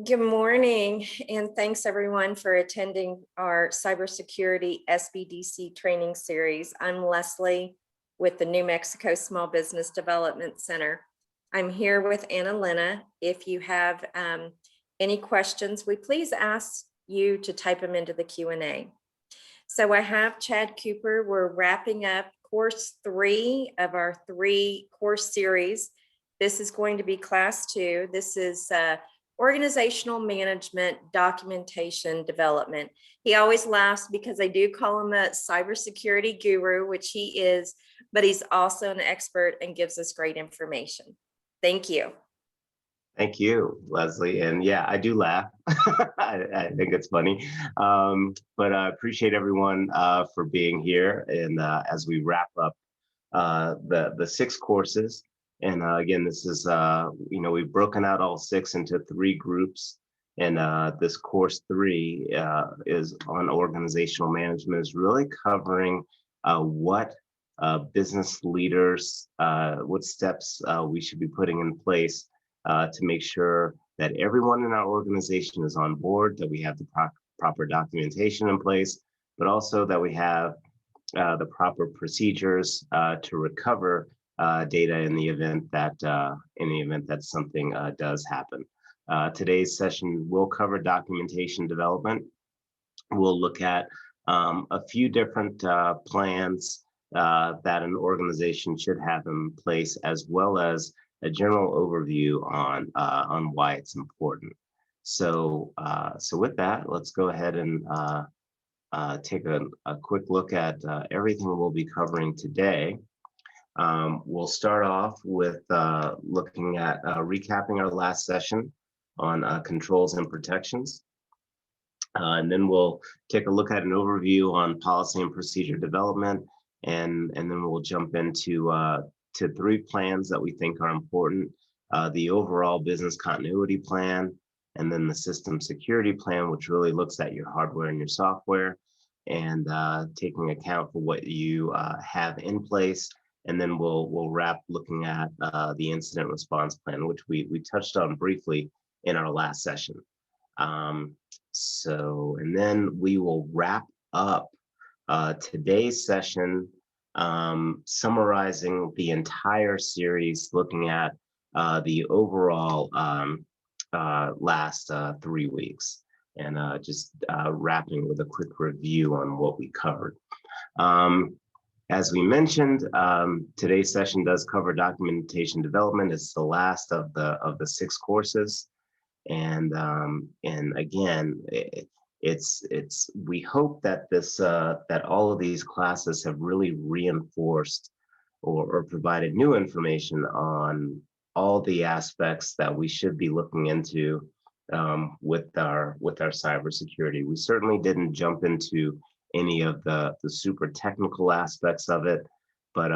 Good morning, and thanks everyone for attending our Cybersecurity SBDC training series. I'm Leslie with the New Mexico Small Business Development Center. I'm here with Anna Lena. If you have any questions, we please ask you to type them into the Q&A. So I have Chad Cooper. We're wrapping up course 3 of our 3-course series. This is going to be class 2. This is organizational management, documentation development. He always laughs because I do call him a cybersecurity guru, which he is, but he's also an expert and gives us great information. Thank you. Thank you, Leslie. And yeah, I do laugh. I think it's funny. But I appreciate everyone for being here. And as we wrap up the 6 courses, and again, this is, we've broken out all 6 into 3 groups. And this course 3 is on organizational management, is really covering what business leaders, what steps we should be putting in place to make sure that everyone in our organization is on board, that we have the proper documentation in place, but also that we have the proper procedures to recover data in the event that something does happen. Today's session will cover documentation development. We'll look at a few different plans that an organization should have in place, as well as a general overview on why it's important. So with that, let's go ahead and take a quick look at everything we'll be covering today. We'll start off with looking at recapping our last session on controls and protections. And then we'll take a look at an overview on policy and procedure development. And then we'll jump into to 3 plans that we think are important: the overall business continuity plan, and then the system security plan, which really looks at your hardware and your software, and taking account for what you have in place. And then we'll wrap looking at the incident response plan, which we touched on briefly in our last session. And then we will wrap up today's session summarizing the entire series, looking at the overall last 3 weeks, and just wrapping with a quick review on what we covered. As we mentioned, today's session does cover documentation development. It's the last of the 6 courses, and again, we hope that that all of these classes have really reinforced or provided new information on all the aspects that we should be looking into with our cybersecurity. We certainly didn't jump into any of the super technical aspects of it, but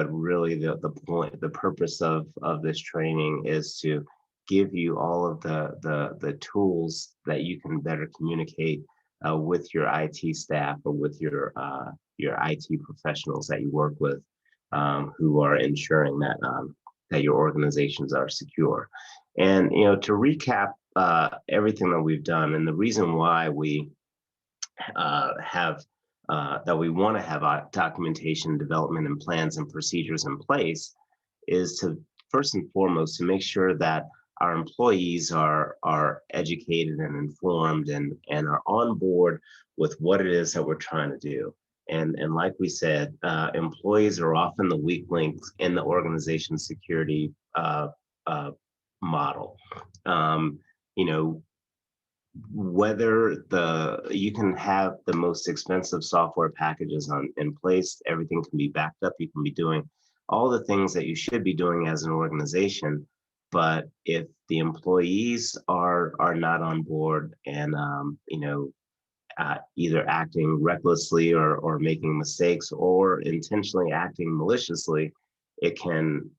really the purpose of this training is to give you all of the tools that you can better communicate with your IT staff or with your IT professionals that you work with, who are ensuring that your organizations are secure. And to recap everything that we've done, and the reason why we that we want to have documentation development and plans and procedures in place is to, first and foremost, to make sure that our employees are educated and informed and are on board with what it is that we're trying to do. And like we said, employees are often the weak links in the organization security model. Whether you can have the most expensive software packages in place, everything can be backed up, you can be doing all the things that you should be doing as an organization. But if the employees are not on board and either acting recklessly or making mistakes or intentionally acting maliciously, it can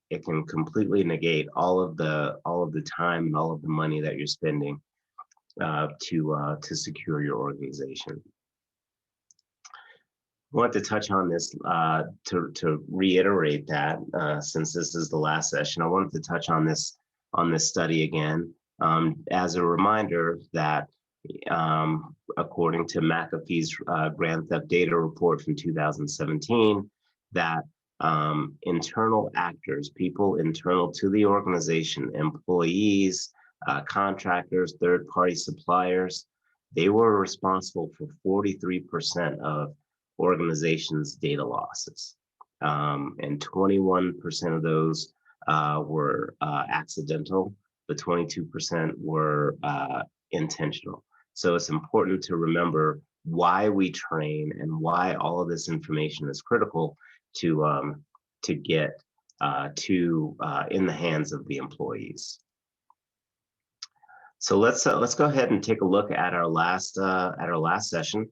completely negate all of the time and all of the money that you're spending to secure your organization. I want to touch on this to reiterate that since this is the last session. I wanted to touch on this study again. As a reminder that according to McAfee's Grand Theft Data report from 2017, that internal actors, people internal to the organization, employees, contractors, third-party suppliers, they were responsible for 43% of organizations' data losses. And 21% of those were accidental, but 22% were intentional. So it's important to remember why we train and why all of this information is critical to get in the hands of the employees. So let's go ahead and take a look at our last session,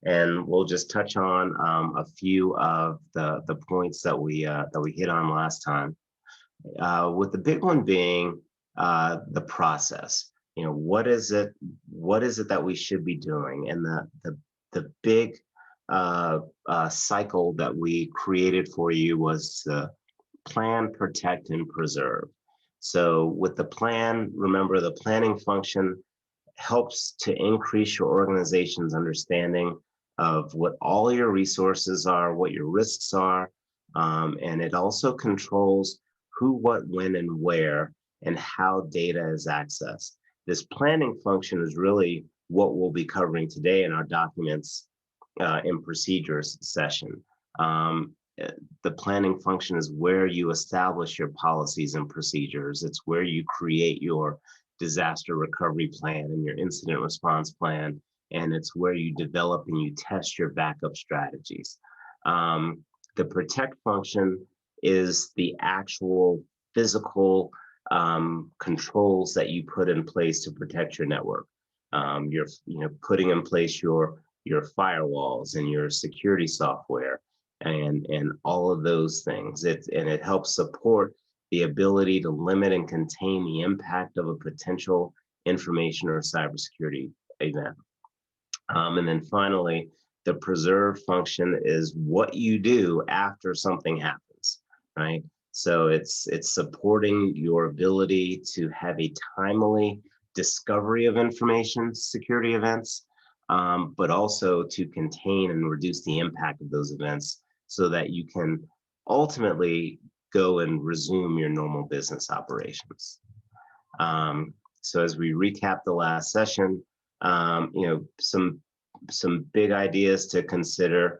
and we'll just touch on a few of the points that we hit on last time. With the big one being the process. You know, what is it that we should be doing, and the big cycle that we created for you was to plan, protect, and preserve. So with the plan, remember the planning function helps to increase your organization's understanding of what all your resources are, what your risks are, and it also controls who, what, when, and where, and how data is accessed. This planning function is really what we'll be covering today in our documents and procedures session. The planning function is where you establish your policies and procedures. It's where you create your disaster recovery plan and your incident response plan, and it's where you develop and you test your backup strategies. The protect function is the actual physical controls that you put in place to protect your network. You're putting in place your firewalls and your security software and all of those things. It helps support the ability to limit and contain the impact of a potential information or cybersecurity event. And then finally, the preserve function is what you do after something happens, right? So it's supporting your ability to have a timely discovery of information security events, but also to contain and reduce the impact of those events so that you can ultimately go and resume your normal business operations. So as we recap the last session, some big ideas to consider.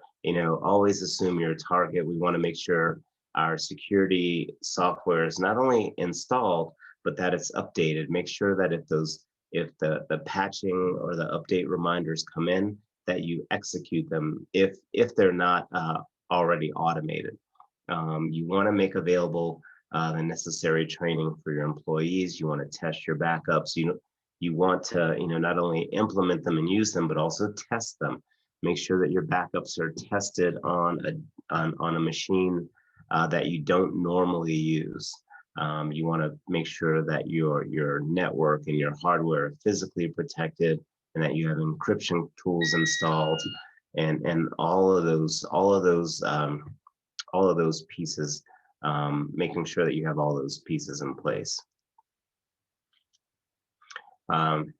Always assume your target. We want to make sure our security software is not only installed, but that it's updated. Make sure that if the patching or the update reminders come in, that you execute them if they're not already automated. You want to make available the necessary training for your employees. You want to test your backups. You want to not only implement them and use them, but also test them. Make sure that your backups are tested on a machine that you don't normally use. You want to make sure that your network and your hardware are physically protected, and that you have encryption tools installed, and all of those pieces, making sure that you have all those pieces in place. And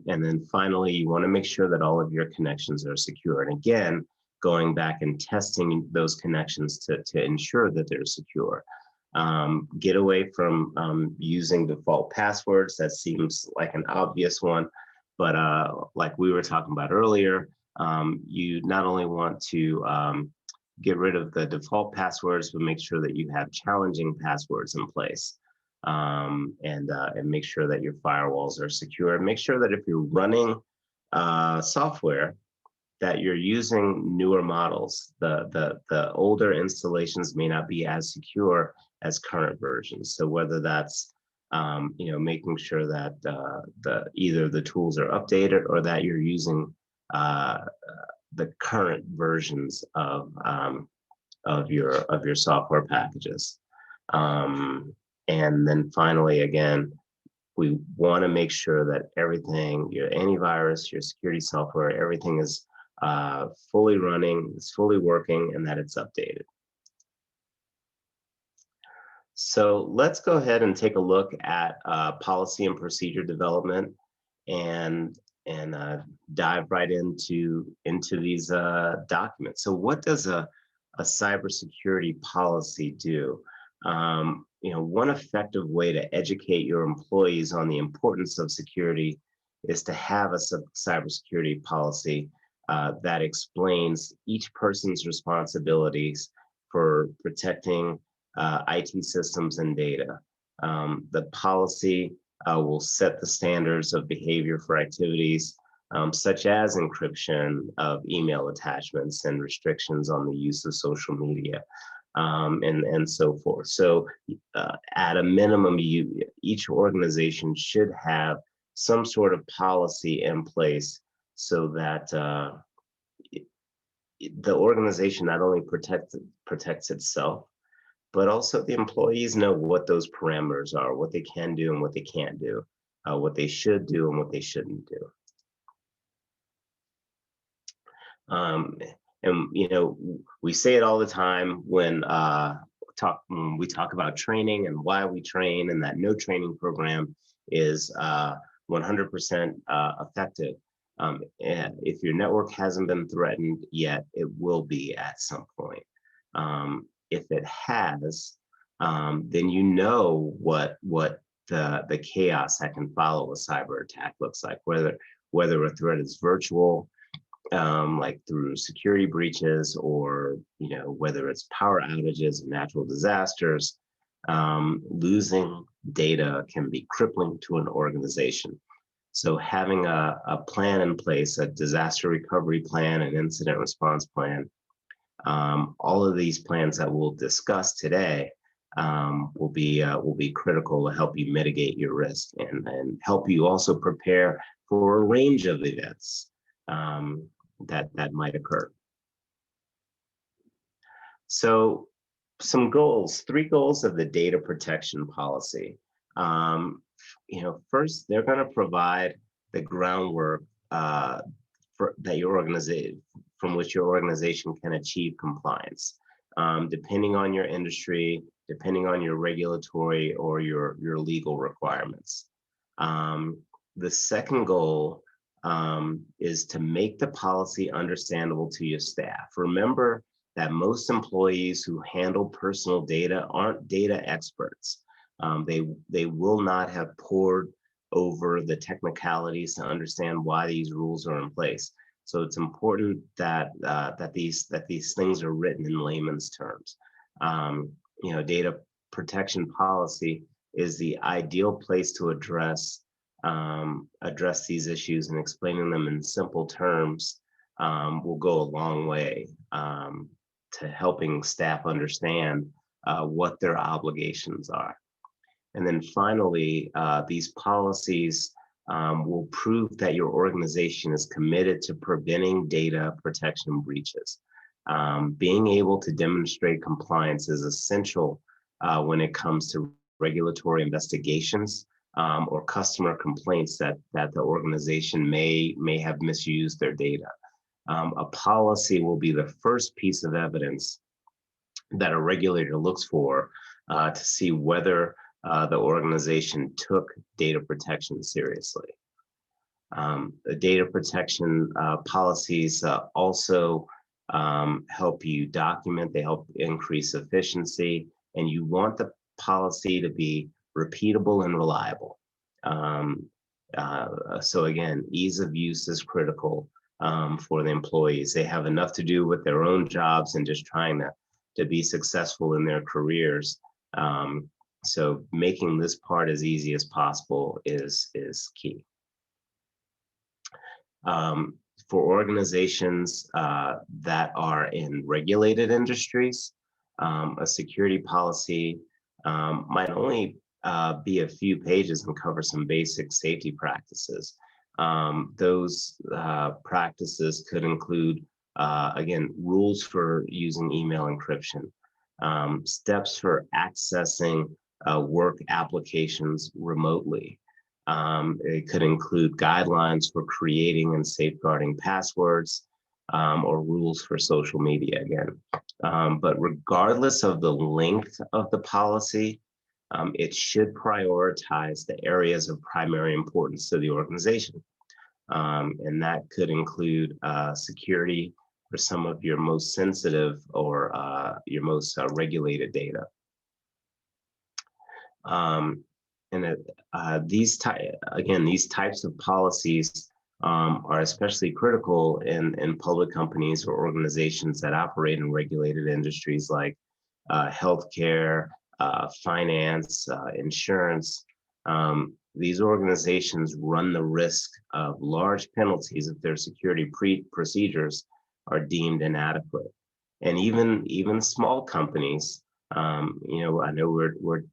then finally, you want to make sure that all of your connections are secure. And again, going back and testing those connections to ensure that they're secure. Get away from using default passwords. That seems like an obvious one, but like we were talking about earlier, you not only want to get rid of the default passwords, but make sure that you have challenging passwords in place. And make sure that your firewalls are secure. Make sure that if you're running software, that you're using newer models. The older installations may not be as secure as current versions. So whether that's making sure that either the tools are updated or that you're using the current versions of your software packages. And then finally, again, we want to make sure that everything, your antivirus, your security software, everything is fully running, it's fully working, and that it's updated. So let's go ahead and take a look at policy and procedure development and dive right into these documents. So what does a cybersecurity policy do? One effective way to educate your employees on the importance of security is to have a cybersecurity policy that explains each person's responsibilities for protecting IT systems and data. The policy will set the standards of behavior for activities such as encryption of email attachments and restrictions on the use of social media, and so forth. So at a minimum, each organization should have some sort of policy in place so that the organization not only protects itself, but also the employees know what those parameters are, what they can do and what they can't do, what they should do and what they shouldn't do. And we say it all the time when we talk about training and why we train, and that no training program is 100% effective. And if your network hasn't been threatened yet, it will be at some point. If it has, then you know what the chaos that can follow a cyber attack looks like, whether a threat is virtual, like through security breaches, or whether it's power outages and natural disasters. Losing data can be crippling to an organization. So having a plan in place, a disaster recovery plan, an incident response plan, all of these plans that we'll discuss today will be critical to help you mitigate your risk and help you also prepare for a range of events that might occur. So some goals, 3 goals of the data protection policy. First, they're going to provide the groundwork that your organization, from which your organization can achieve compliance, depending on your industry, depending on your regulatory or your legal requirements. The second goal is to make the policy understandable to your staff. Remember that most employees who handle personal data aren't data experts. They will not have pored over the technicalities to understand why these rules are in place. So it's important that these things are written in layman's terms. Data protection policy is the ideal place to address these issues, and explaining them in simple terms will go a long way to helping staff understand what their obligations are. And then finally, these policies will prove that your organization is committed to preventing data protection breaches. Being able to demonstrate compliance is essential when it comes to regulatory investigations or customer complaints that the organization may have misused their data. A policy will be the first piece of evidence that a regulator looks for to see whether the organization took data protection seriously. The data protection policies also help you document, they help increase efficiency, and you want the policy to be repeatable and reliable. So again, ease of use is critical for the employees. They have enough to do with their own jobs and just trying to be successful in their careers. So making this part as easy as possible is key. For organizations that are in regulated industries, a security policy might only be a few pages and cover some basic safety practices. Those practices could include, again, rules for using email encryption, steps for accessing work applications remotely. It could include guidelines for creating and safeguarding passwords, or rules for social media again. But regardless of the length of the policy, it should prioritize the areas of primary importance to the organization. And that could include security for some of your most sensitive or your most regulated data. These types of policies are especially critical in public companies or organizations that operate in regulated industries like healthcare, finance, insurance. These organizations run the risk of large penalties if their security procedures are deemed inadequate. And even small companies, I know we're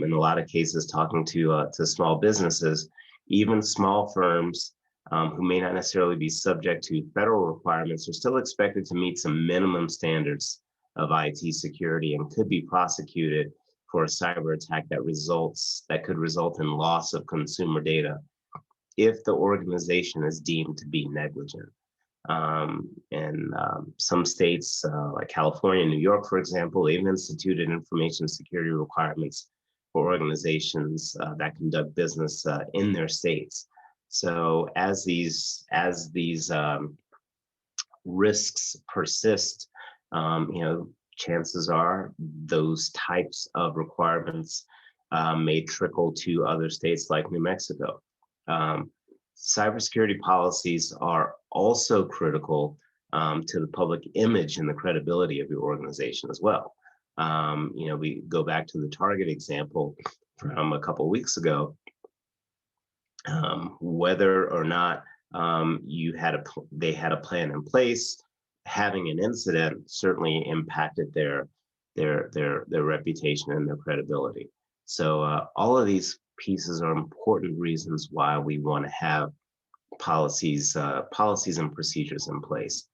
in a lot of cases talking to small businesses, even small firms who may not necessarily be subject to federal requirements are still expected to meet some minimum standards of IT security and could be prosecuted for a cyber attack that could result in loss of consumer data if the organization is deemed to be negligent. Some states like California and New York, for example, they've instituted information security requirements for organizations that conduct business in their states. So as these risks persist, chances are those types of requirements may trickle to other states like New Mexico. Cybersecurity policies are also critical to the public image and the credibility of your organization as well. We go back to the Target example from a couple of weeks ago. Whether or not they had a plan in place, having an incident certainly impacted their reputation and their credibility. So all of these pieces are important reasons why we want to have policies and procedures in place.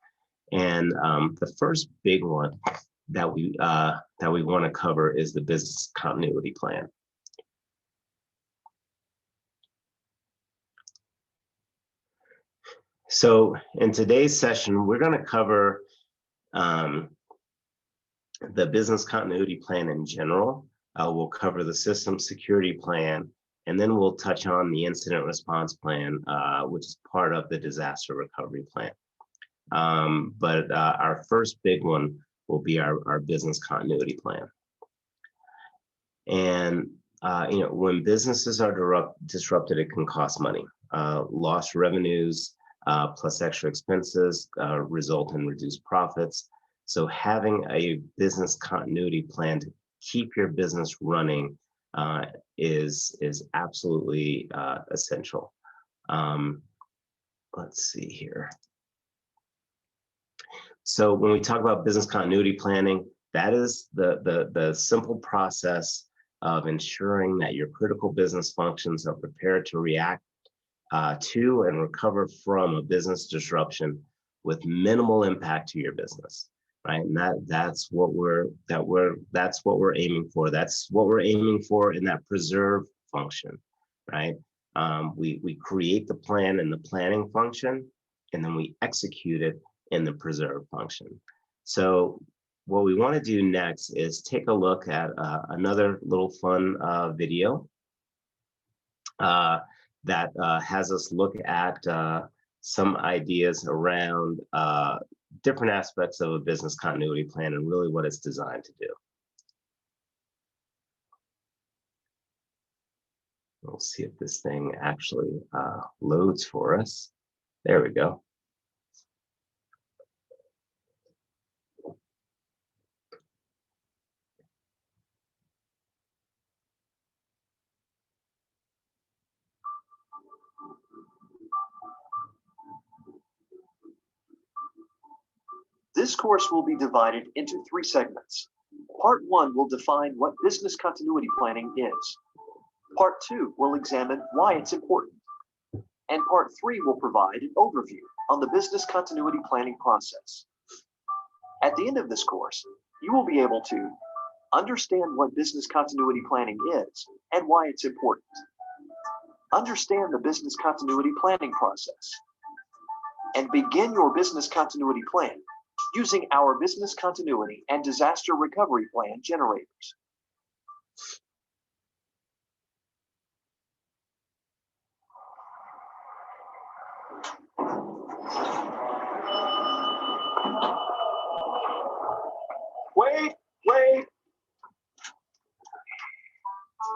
And the first big one that we want to cover is the business continuity plan. So in today's session, we're going to cover the business continuity plan in general. We'll cover the system security plan, and then we'll touch on the incident response plan, which is part of the disaster recovery plan. But our first big one will be our business continuity plan. And when businesses are disrupted, it can cost money. Lost revenues plus extra expenses result in reduced profits. So having a business continuity plan to keep your business running is absolutely essential. Let's see here. So when we talk about business continuity planning, that is the simple process of ensuring that your critical business functions are prepared to react to and recover from a business disruption with minimal impact to your business, right? And that's what we're aiming for. That's what we're aiming for in that preserve function, right? We create the plan in the planning function, and then we execute it in the preserve function. So what we want to do next is take a look at another little fun video that has us look at some ideas around different aspects of a business continuity plan and really what it's designed to do. We'll see if this thing actually loads for us. There we go. This course will be divided into 3 segments. Part 1 will define what business continuity planning is. Part 2 will examine why it's important. And Part 3 will provide an overview on the business continuity planning process. At the end of this course, you will be able to understand what business continuity planning is and why it's important. Understand the business continuity planning process. And begin your business continuity plan using our business continuity and disaster recovery plan generators.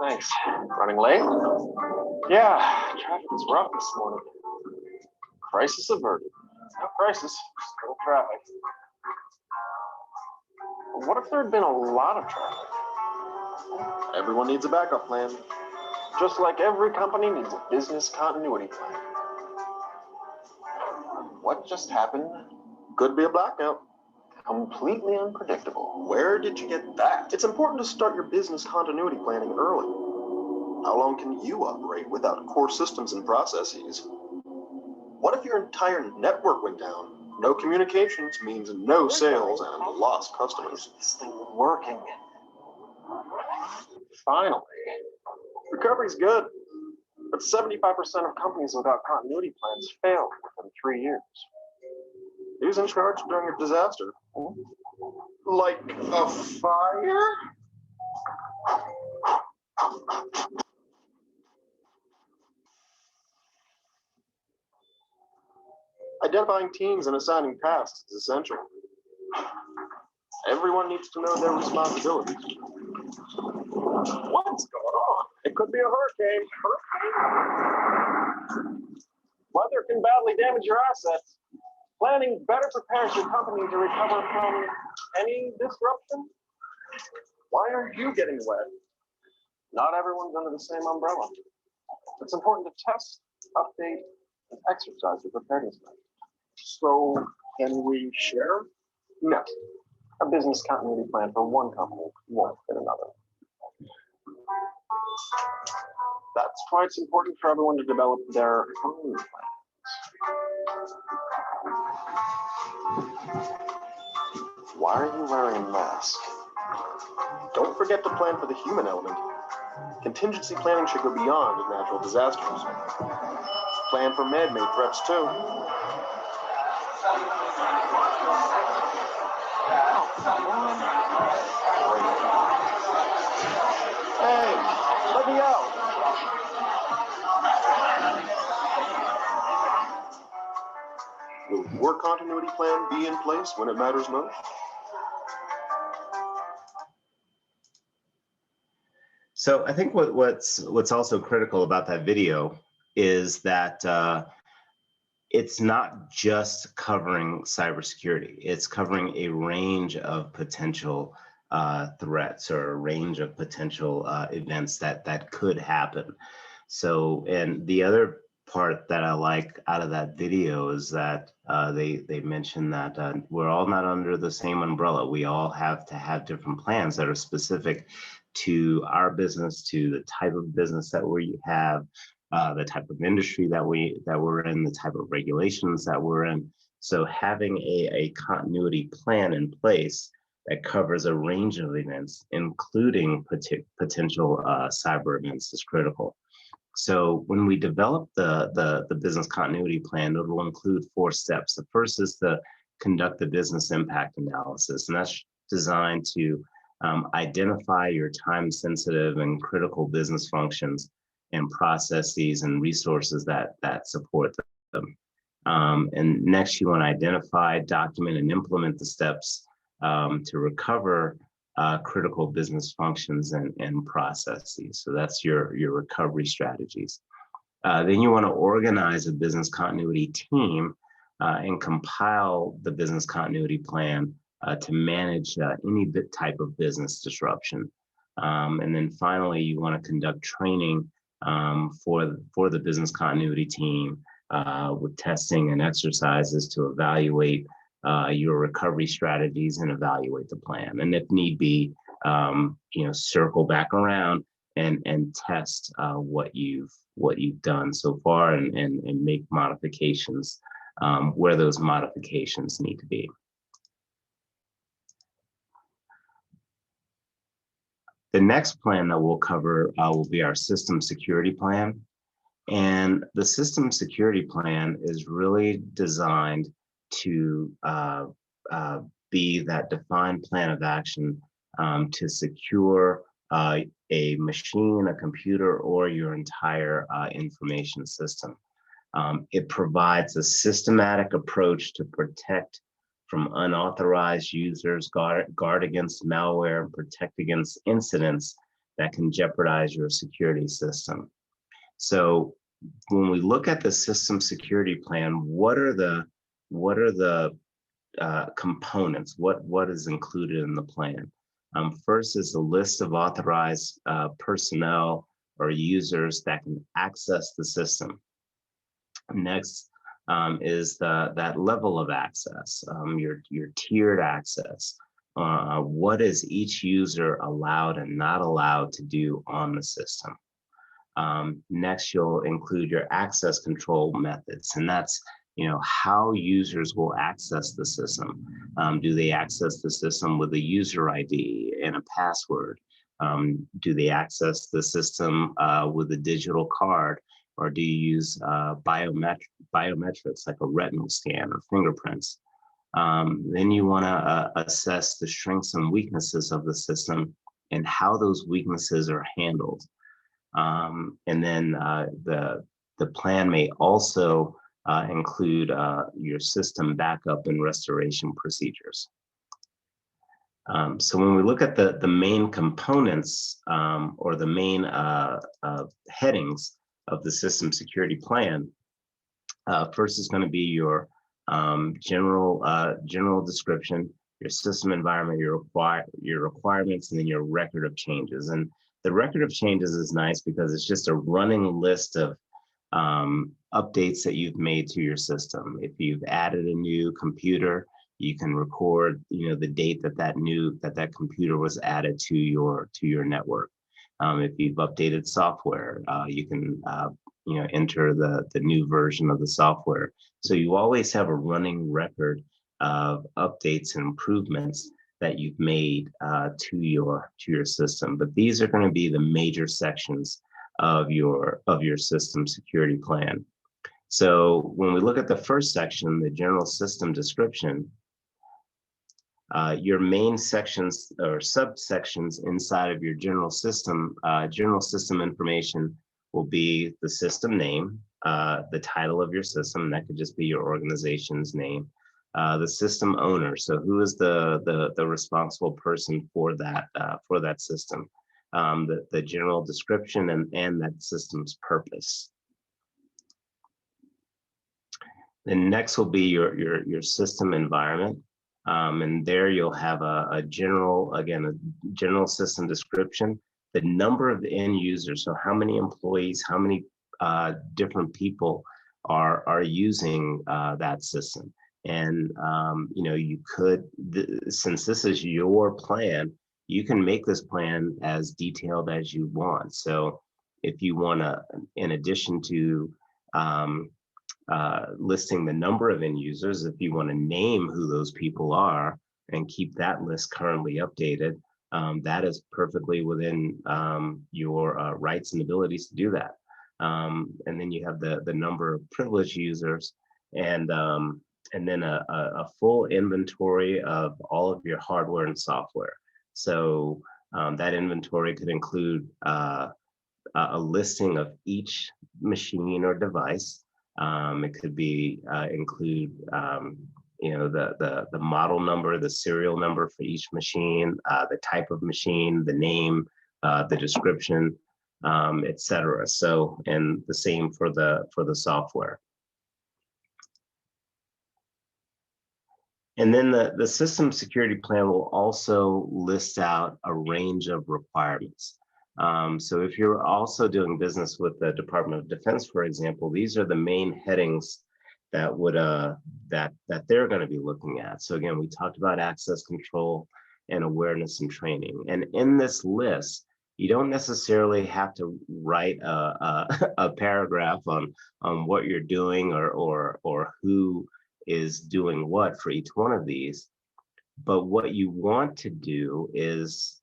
Thanks. Running late? Yeah, traffic was rough this morning. Crisis averted. No crisis, still traffic. But what if there had been a lot of traffic? Everyone needs a backup plan. Just like every company needs a business continuity plan. What just happened? Could be a blackout. Completely unpredictable. Where did you get that? It's important to start your business continuity planning early. How long can you operate without core systems and processes? What if your entire network went down? No communications means no sales and lost customers. This thing working. Finally. Recovery's good, but 75% of companies without continuity plans fail within 3 years. Who's in charge during a disaster? Like a fire? Identifying teams and assigning tasks is essential. Everyone needs to know their responsibilities. What's going on? It could be a hurricane. Weather can badly damage your assets. Planning better prepares your company to recover from any disruption. Why are you getting wet? Not everyone's under the same umbrella. It's important to test, update, and exercise the preparedness measures. So, can we share? No. A business continuity plan for one company won't fit another. That's why it's important for everyone to develop their own plans. Why are you wearing a mask? Don't forget to plan for the human element. Contingency planning should go beyond natural disasters. Plan for man-made threats too. Hey, let me out. Will your continuity plan be in place when it matters most? So I think what's also critical about that video is that it's not just covering cybersecurity. It's covering a range of potential threats or a range of potential events that could happen. So, and the other part that I like out of that video is that they mentioned that we're all not under the same umbrella. We all have to have different plans that are specific to our business, to the type of business that we have, the type of industry that we're in, the type of regulations that we're in. So having a continuity plan in place that covers a range of events, including potential cyber events, is critical. So when we develop the business continuity plan, it will include 4 steps. The first is to conduct the business impact analysis, and that's designed to identify your time-sensitive and critical business functions and processes and resources that support them. And next, you want to identify, document, and implement the steps to recover critical business functions and processes. So that's your recovery strategies. Then you want to organize a business continuity team and compile the business continuity plan to manage any type of business disruption. And then finally, you want to conduct training for the business continuity team with testing and exercises to evaluate your recovery strategies and evaluate the plan. And if need be, circle back around and test what you've done so far and make modifications where those modifications need to be. The next plan that we'll cover will be our system security plan. And the system security plan is really designed to be that defined plan of action to secure a machine, a computer, or your entire information system. It provides a systematic approach to protect from unauthorized users, guard against malware, and protect against incidents that can jeopardize your security system. So when we look at the system security plan, what are the components? What is included in the plan? First is the list of authorized personnel or users that can access the system. Next is that level of access, your tiered access. What is each user allowed and not allowed to do on the system? Next, you'll include your access control methods, and that's how users will access the system. Do they access the system with a user ID and a password? Do they access the system with a digital card, or do you use biometrics like a retinal scan or fingerprints? Then you want to assess the strengths and weaknesses of the system and how those weaknesses are handled. And then the plan may also include your system backup and restoration procedures. So when we look at the main components or the main headings of the system security plan, first is going to be your general description, your system environment, your requirements, and then your record of changes. And the record of changes is nice because it's just a running list of updates that you've made to your system. If you've added a new computer, you can record, the date that computer was added to your network. If you've updated software, you can enter the new version of the software. So you always have a running record of updates and improvements that you've made to your system. But these are going to be the major sections of your system security plan. So when we look at the first section, the general system description, your main sections or subsections inside of your general system information will be the system name, the title of your system, that could just be your organization's name, the system owner, so who is the responsible person for that system, the general description and that system's purpose. Then next will be your system environment. And there you'll have a general system description, the number of end users, so how many employees, how many different people are using that system. And you could, since this is your plan, you can make this plan as detailed as you want. So if you want to, in addition to listing the number of end users, if you want to name who those people are and keep that list currently updated, that is perfectly within your rights and abilities to do that. And then you have the number of privileged users, and then a full inventory of all of your hardware and software. So that inventory could include a listing of each machine or device. It could be include the model number, the serial number for each machine, the type of machine, the name, the description, etc. So, and the same for the software. And then the system security plan will also list out a range of requirements. So if you're also doing business with the Department of Defense, for example, these are the main headings that would that they're going to be looking at. So again, we talked about access control and awareness and training. And in this list, you don't necessarily have to write a paragraph on what you're doing or who is doing what for each one of these. But what you want to do is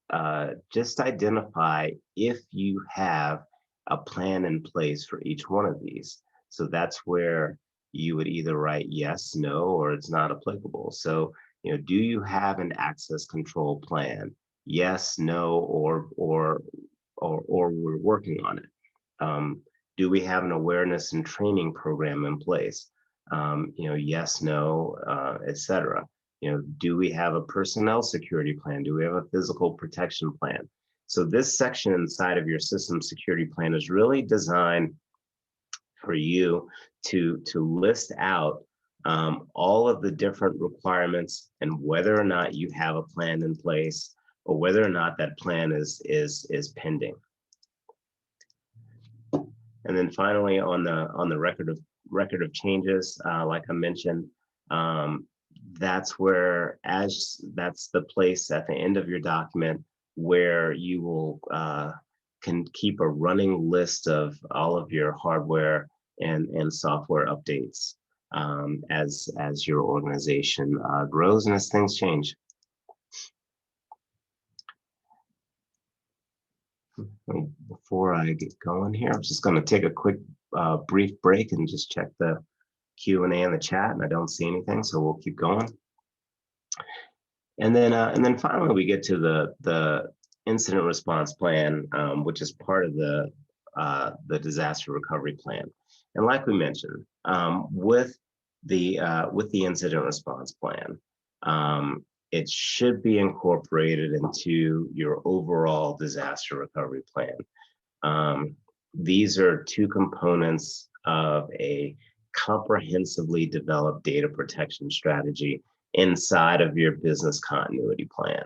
just identify if you have a plan in place for each one of these. So that's where you would either write yes, no, or it's not applicable. So, do you have an access control plan? Yes, no, or we're working on it. Do we have an awareness and training program in place? Yes, no, etc. Do we have a personnel security plan? Do we have a physical protection plan? So this section inside of your system security plan is really designed for you to list out all of the different requirements and whether or not you have a plan in place or whether or not that plan is pending. And then finally, on the record of changes, like I mentioned, that's the place at the end of your document where you will can keep a running list of all of your hardware and software updates as your organization grows and as things change. Before I get going here, I'm just going to take a quick brief break and just check the Q&A in the chat, and I don't see anything, so we'll keep going. And then finally we get to the incident response plan, which is part of the disaster recovery plan. And like we mentioned, with the incident response plan, it should be incorporated into your overall disaster recovery plan. These are two components of a comprehensively developed data protection strategy inside of your business continuity plan.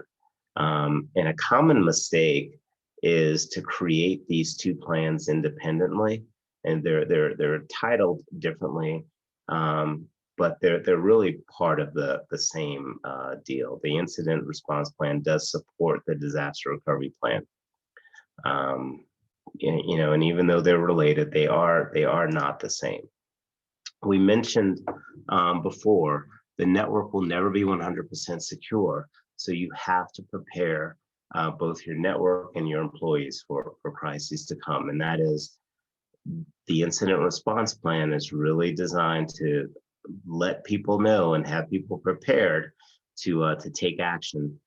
And a common mistake is to create these two plans independently, and they're titled differently, but they're really part of the same deal. The incident response plan does support the disaster recovery plan. You know, and even though they're related, they are not the same. We mentioned before, the network will never be 100% secure, so you have to prepare both your network and your employees for crises to come. And that is, the incident response plan is really designed to let people know and have people prepared to take action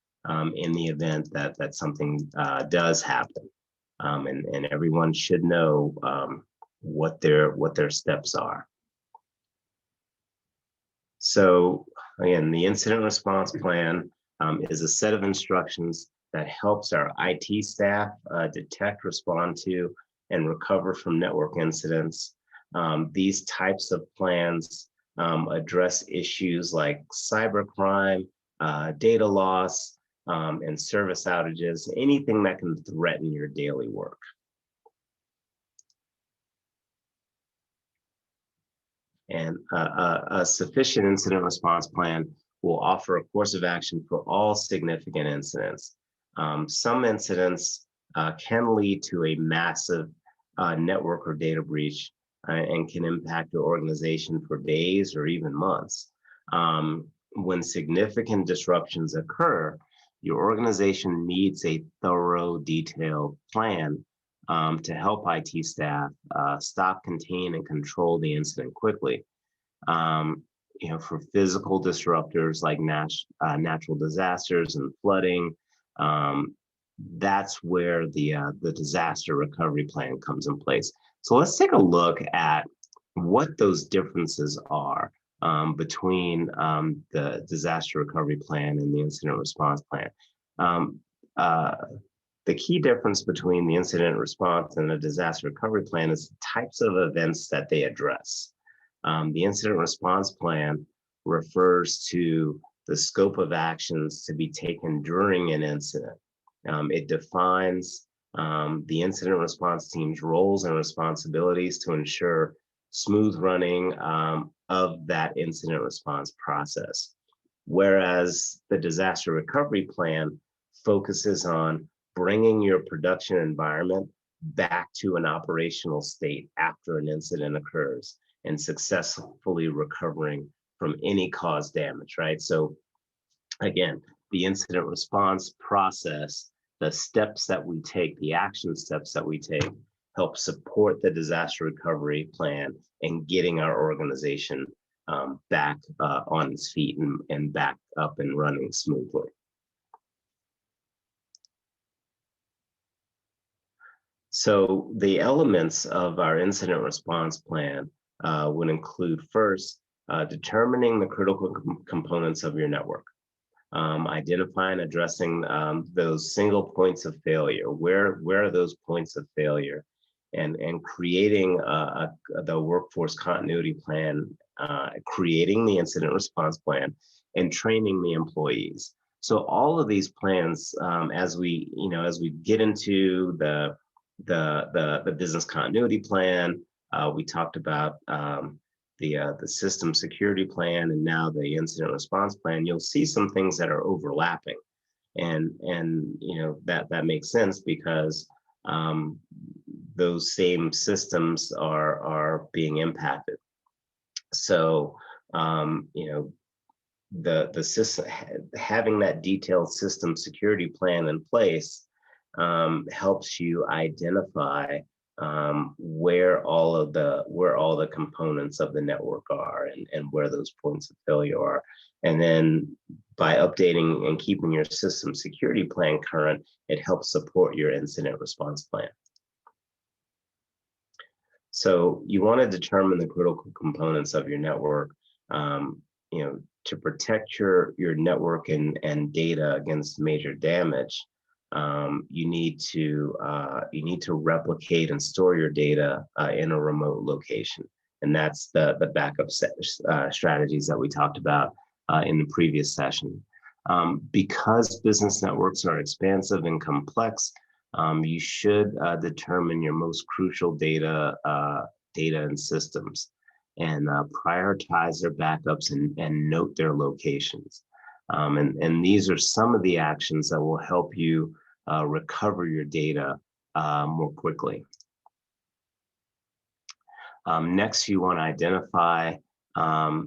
in the event that something does happen. And everyone should know what their steps are. So again, the incident response plan is a set of instructions that helps our IT staff detect, respond to, and recover from network incidents. These types of plans address issues like cybercrime, data loss, and service outages, anything that can threaten your daily work. And a sufficient incident response plan will offer a course of action for all significant incidents. Some incidents can lead to a massive network or data breach and can impact your organization for days or even months. When significant disruptions occur, your organization needs a thorough, detailed plan to help IT staff stop, contain, and control the incident quickly. You know, for physical disruptors like natural disasters and flooding, that's where the disaster recovery plan comes in place. So let's take a look at what those differences are between the disaster recovery plan and the incident response plan. The key difference between the incident response and the disaster recovery plan is the types of events that they address. The incident response plan refers to the scope of actions to be taken during an incident. It defines the incident response team's roles and responsibilities to ensure smooth running of that incident response process. Whereas the disaster recovery plan focuses on bringing your production environment back to an operational state after an incident occurs and successfully recovering from any caused damage, right? So again, the incident response process, the steps that we take, the action steps that we take, help support the disaster recovery plan and getting our organization back on its feet and back up and running smoothly. So the elements of our incident response plan would include first, determining the critical components of your network. identifying, addressing those single points of failure. Where are those points of failure? And creating the workforce continuity plan, creating the incident response plan, and training the employees. So all of these plans, as we get into the business continuity plan, we talked about the system security plan, and now the incident response plan. You'll see some things that are overlapping, and that makes sense because those same systems are being impacted. So the system, having that detailed system security plan in place helps you identify where all the components of the network are, and where those points of failure are. And then by updating and keeping your system security plan current, it helps support your incident response plan. So you want to determine the critical components of your network, to protect your network and data against major damage. You need to replicate and store your data in a remote location, and that's the backup strategies that we talked about in the previous session. Because business networks are expansive and complex, you should determine your most crucial data and systems, and prioritize their backups and note their locations. And these are some of the actions that will help you recover your data more quickly. Next, you want to identify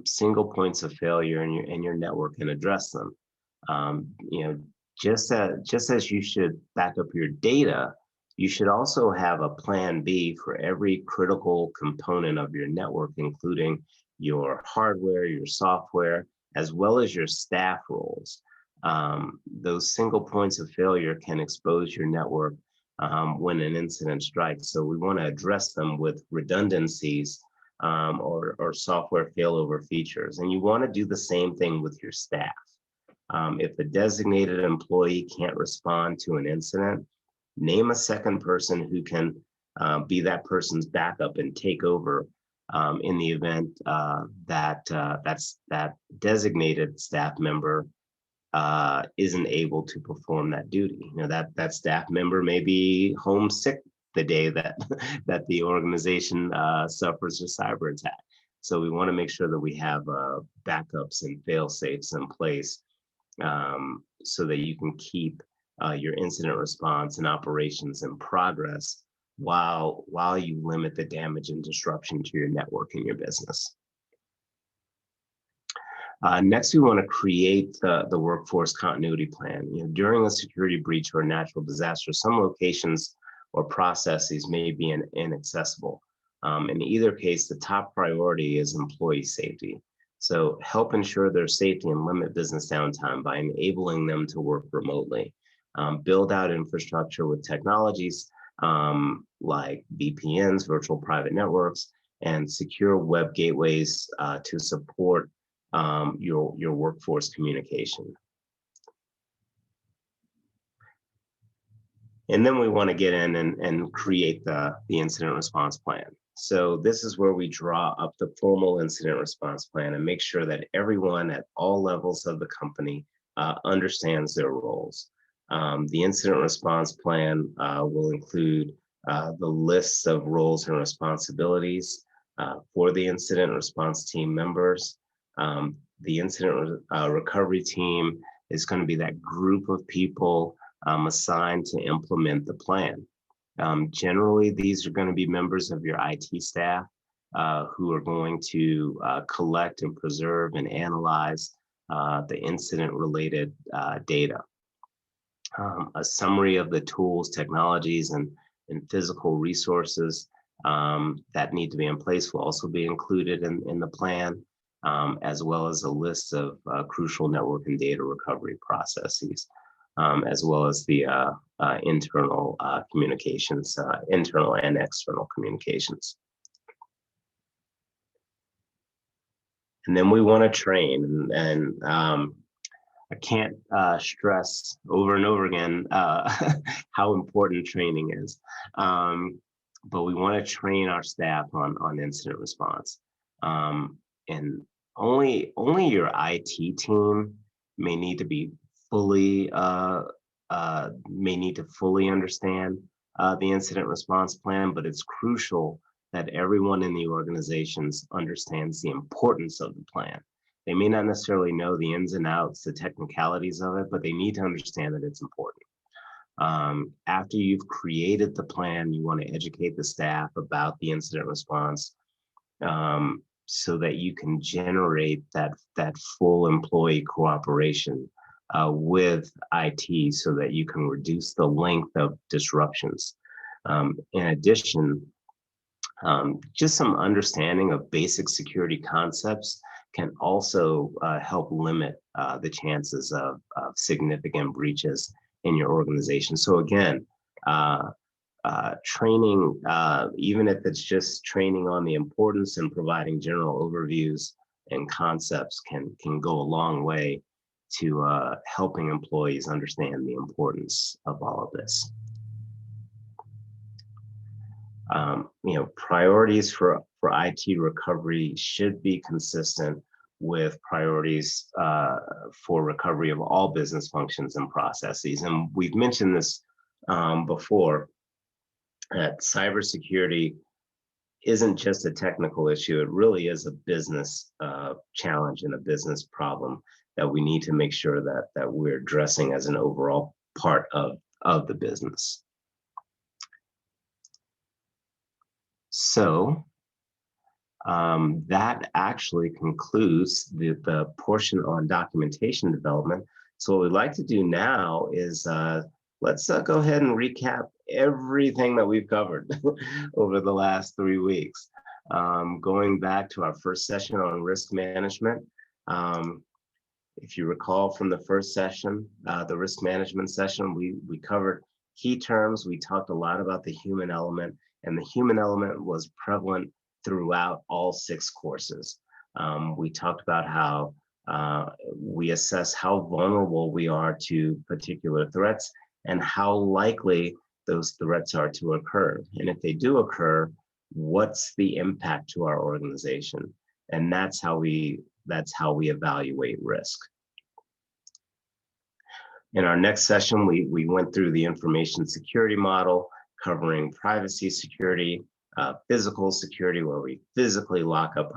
single points of failure in your network and address them. Just as you should back up your data, you should also have a plan B for every critical component of your network, including your hardware, your software, as well as your staff roles. Those single points of failure can expose your network when an incident strikes. So we want to address them with redundancies or software failover features. And you want to do the same thing with your staff. If the designated employee can't respond to an incident, name a second person who can be that person's backup and take over in the event that designated staff member isn't able to perform that duty. That staff member may be homesick the day that the organization suffers a cyber attack. So we want to make sure that we have backups and fail safes in place so that you can keep your incident response and operations in progress while you limit the damage and disruption to your network and your business. Next, we want to create the workforce continuity plan. During a security breach or a natural disaster, some locations or processes may be inaccessible. In either case, the top priority is employee safety. So help ensure their safety and limit business downtime by enabling them to work remotely. Build out infrastructure with technologies like VPNs, virtual private networks, and secure web gateways to support your workforce communication. And then we want to get in and create the incident response plan. So this is where we draw up the formal incident response plan and make sure that everyone at all levels of the company understands their roles. The incident response plan will include the lists of roles and responsibilities for the incident response team members. The incident recovery team is going to be that group of people assigned to implement the plan. Generally, these are going to be members of your IT staff who are going to collect and preserve and analyze the incident-related data. A summary of the tools, technologies, and physical resources that need to be in place will also be included in the plan, as well as a list of crucial network and data recovery processes, as well as the internal communications, internal and external communications. And then we want to train, and I can't stress over and over again how important training is. But we want to train our staff on incident response. And only your IT team may need to be fully may need to fully understand the incident response plan, but it's crucial that everyone in the organizations understands the importance of the plan. They may not necessarily know the ins and outs, the technicalities of it, but they need to understand that it's important. After you've created the plan, you want to educate the staff about the incident response so that you can generate that full employee cooperation with IT so that you can reduce the length of disruptions. In addition, just some understanding of basic security concepts can also help limit the chances of significant breaches in your organization. So again, training, even if it's just training on the importance and providing general overviews and concepts can go a long way to helping employees understand the importance of all of this. Priorities for IT recovery should be consistent with priorities for recovery of all business functions and processes. And we've mentioned this before, that cybersecurity isn't just a technical issue. It really is a business challenge and a business problem that we need to make sure that we're addressing as an overall part of the business. So that actually concludes the portion on documentation development. So what we'd like to do now is let's go ahead and recap everything that we've covered over the last 3 weeks. Going back to our first session on risk management. If you recall from the first session, the risk management session, we covered key terms. We talked a lot about the human element, and the human element was prevalent throughout all 6 courses. We talked about how we assess how vulnerable we are to particular threats and how likely those threats are to occur. And if they do occur, what's the impact to our organization? And that's how we evaluate risk. In our next session, we went through the information security model, covering privacy security, physical security, where we physically lock up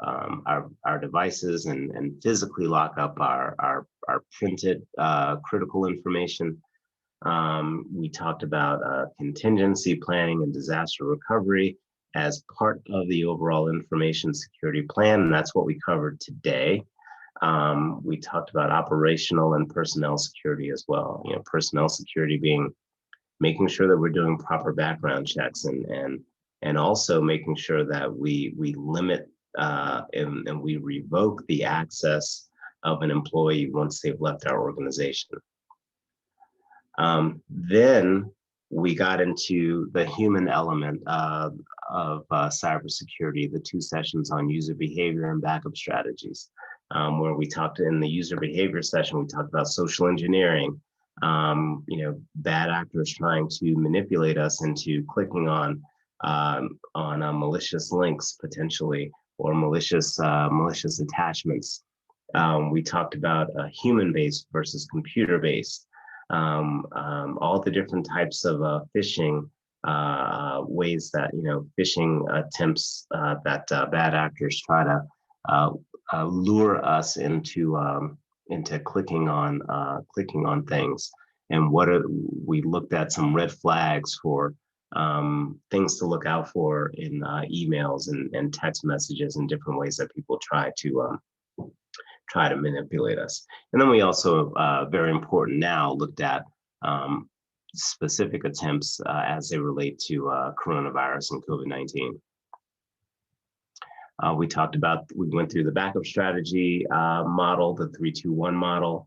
our devices and physically lock up our printed critical information. We talked about contingency planning and disaster recovery as part of the overall information security plan, and that's what we covered today. We talked about operational and personnel security as well. Personnel security being making sure that we're doing proper background checks and also making sure that we limit and we revoke the access of an employee once they've left our organization. Then we got into the human element of cybersecurity, the 2 sessions on user behavior and backup strategies, where we talked in the user behavior session, we talked about social engineering, bad actors trying to manipulate us into clicking on malicious links potentially, or malicious attachments. We talked about human-based versus computer-based, all the different types of phishing ways that, phishing attempts that bad actors try to lure us into clicking on things. And we looked at some red flags for things to look out for in emails and text messages and different ways that people try to manipulate us. And then we also, very important now, looked at specific attempts as they relate to coronavirus and COVID-19. We went through the backup strategy model, the 3-2-1 model,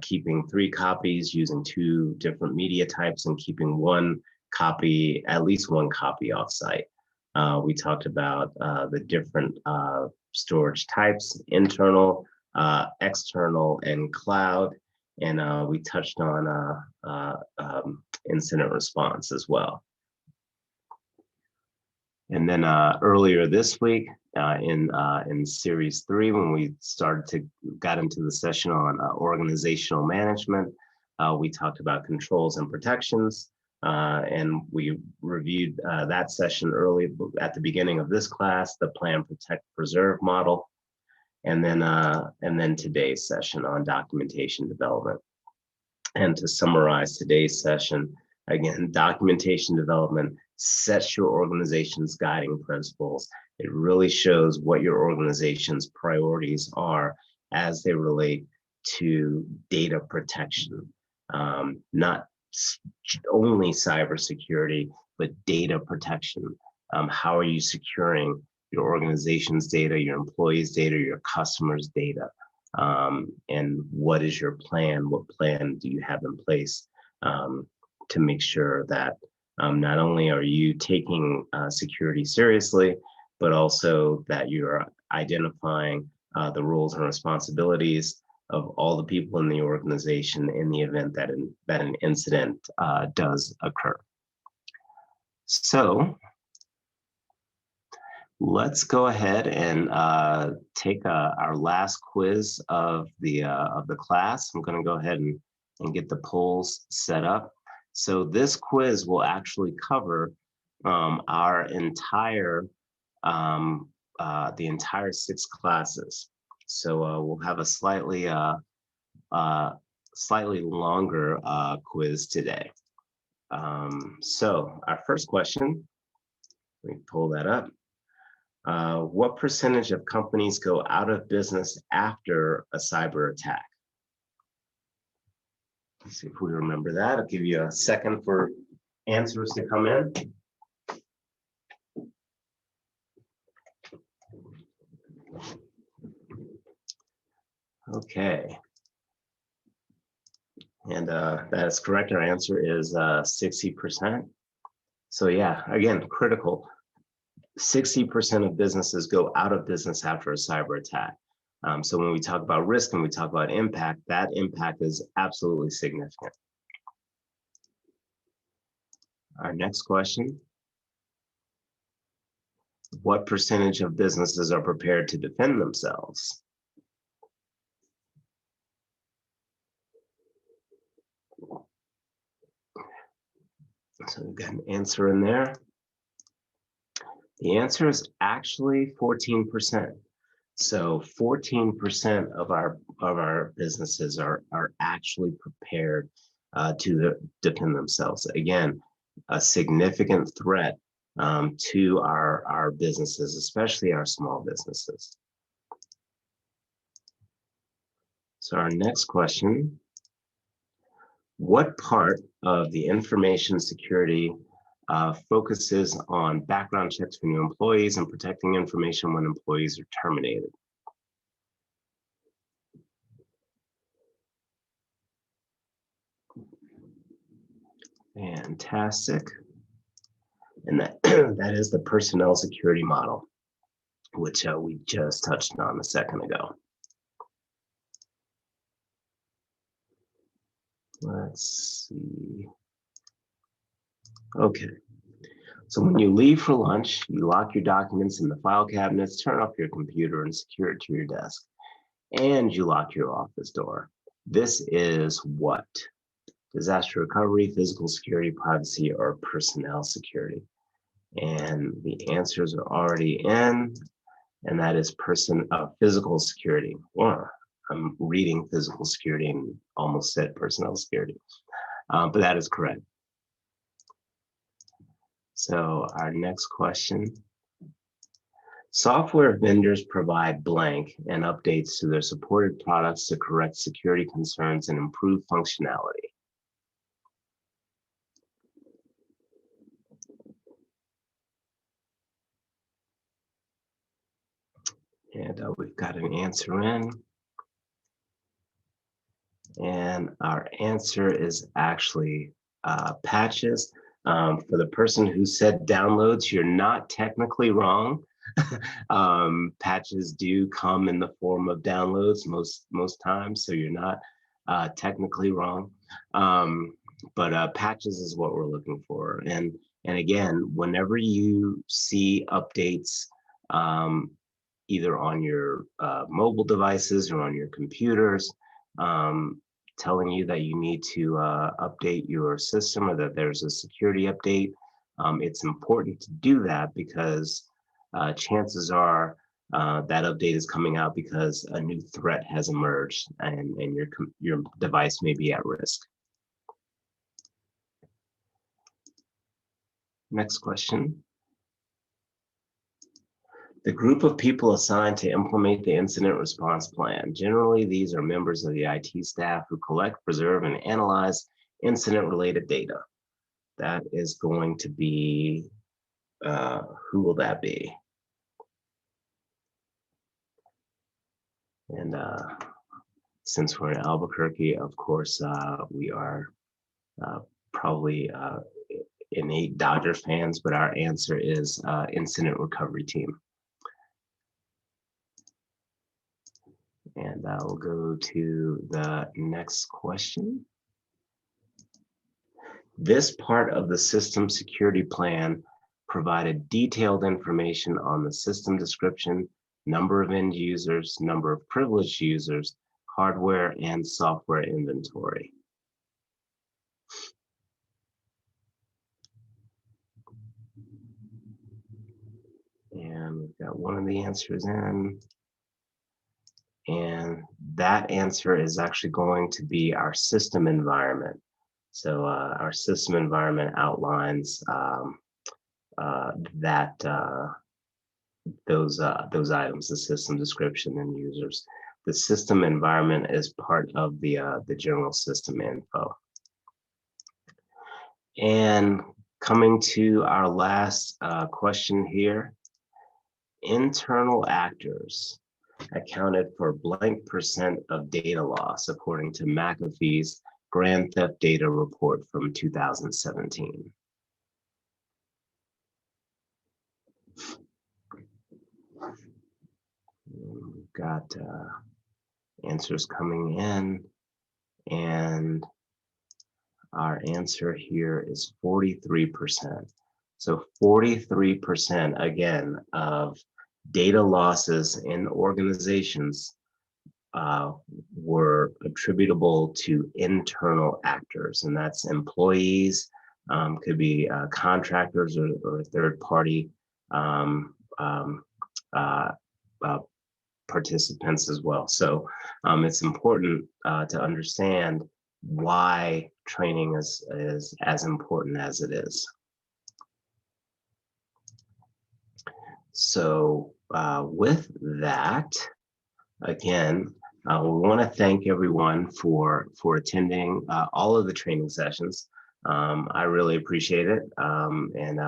keeping 3 copies using 2 different media types and keeping at least one copy offsite. We talked about the different storage types, internal, external and cloud, and we touched on incident response as well. And then earlier this week in series 3, when we got into the session on organizational management, we talked about controls and protections, and we reviewed that session early at the beginning of this class, the plan, protect, preserve model, and then today's session on documentation development. And to summarize today's session, again, documentation development sets your organization's guiding principles. It really shows what your organization's priorities are as they relate to data protection, not only cybersecurity, but data protection. How are you securing your organization's data, your employees' data, your customers' data? And what is your plan? What plan do you have in place to make sure that not only are you taking security seriously, but also that you're identifying the roles and responsibilities of all the people in the organization in the event that an incident does occur. So let's go ahead and take our last quiz of the class. I'm going to go ahead and get the polls set up. So this quiz will actually cover our entire the entire 6 classes. So we'll have a slightly longer quiz today. So our first question, let me pull that up. What percentage of companies go out of business after a cyber attack? Let's see if we remember that. I'll give you a second for answers to come in. Okay. And that is correct. Our answer is 60%. So yeah, again, critical. 60% of businesses go out of business after a cyber attack. So when we talk about risk and we talk about impact, that impact is absolutely significant. Our next question. What percentage of businesses are prepared to defend themselves? So we've got an answer in there. The answer is actually 14%. So 14% of our businesses are actually prepared to defend themselves. Again, a significant threat to our businesses, especially our small businesses. So our next question, what part of the information security focuses on background checks for new employees and protecting information when employees are terminated? Fantastic. And that is the personnel security model, which we just touched on a second ago. Let's see. Okay. So when you leave for lunch, you lock your documents in the file cabinets, turn off your computer and secure it to your desk, and you lock your office door. This is what? Disaster recovery, physical security, privacy, or personnel security? And the answers are already in, and that is physical security. Or I'm reading physical security and almost said personnel security, but that is correct. So our next question. Software vendors provide blank and updates to their supported products to correct security concerns and improve functionality. And we've got an answer in. And our answer is actually patches. For the person who said downloads, you're not technically wrong. Patches do come in the form of downloads most times, so you're not technically wrong. But patches is what we're looking for. And again, whenever you see updates, either on your mobile devices or on your computers, telling you that you need to update your system or that there's a security update, it's important to do that because chances are that update is coming out because a new threat has emerged and your device may be at risk. Next question. The group of people assigned to implement the incident response plan. Generally, these are members of the IT staff who collect, preserve, and analyze incident-related data. That is going to be, who will that be? And since we're in Albuquerque, of course, we are probably innate Dodger fans, but our answer is incident recovery team. And I'll go to the next question. This part of the system security plan provided detailed information on the system description, number of end users, number of privileged users, hardware and software inventory. And we've got one of the answers in. And that answer is actually going to be our system environment. So our system environment outlines those items, the system description and users. The system environment is part of the general system info. And coming to our last question here, internal actors accounted for blank % of data loss, according to McAfee's Grand Theft Data Report from 2017. We've got answers coming in, and our answer here is 43%. So 43%, again, of data losses in organizations were attributable to internal actors, and that's employees, could be contractors or third-party participants as well. So it's important to understand why training is as important as it is. So with that, again, we want to thank everyone for attending all of the training sessions. I really appreciate it, and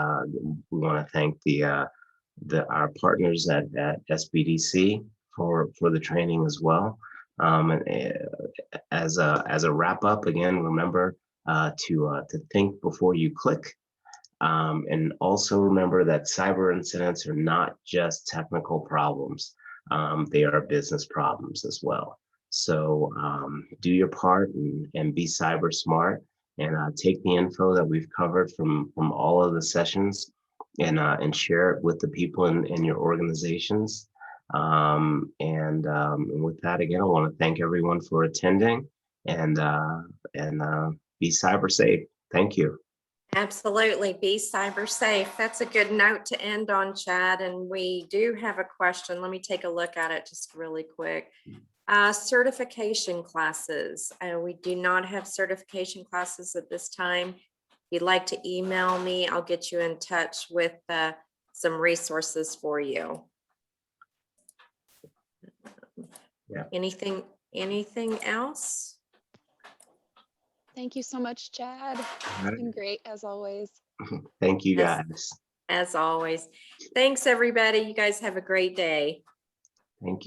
we want to thank our partners at SBDC for the training as well. And as a wrap up, again, remember to think before you click. And also remember that cyber incidents are not just technical problems. They are business problems as well. So do your part and be cyber smart, and take the info that we've covered from all of the sessions and share it with the people in your organizations. And with that, again, I want to thank everyone for attending and be cyber safe. Thank you. Absolutely. Be cyber safe. That's a good note to end on, Chad. And we do have a question. Let me take a look at it just really quick. Certification classes. We do not have certification classes at this time. If you'd like to email me, I'll get you in touch with some resources for you. Yeah. Anything else? Thank you so much, Chad. It's been great as always. Thank you, guys. As always. Thanks, everybody. You guys have a great day. Thank you.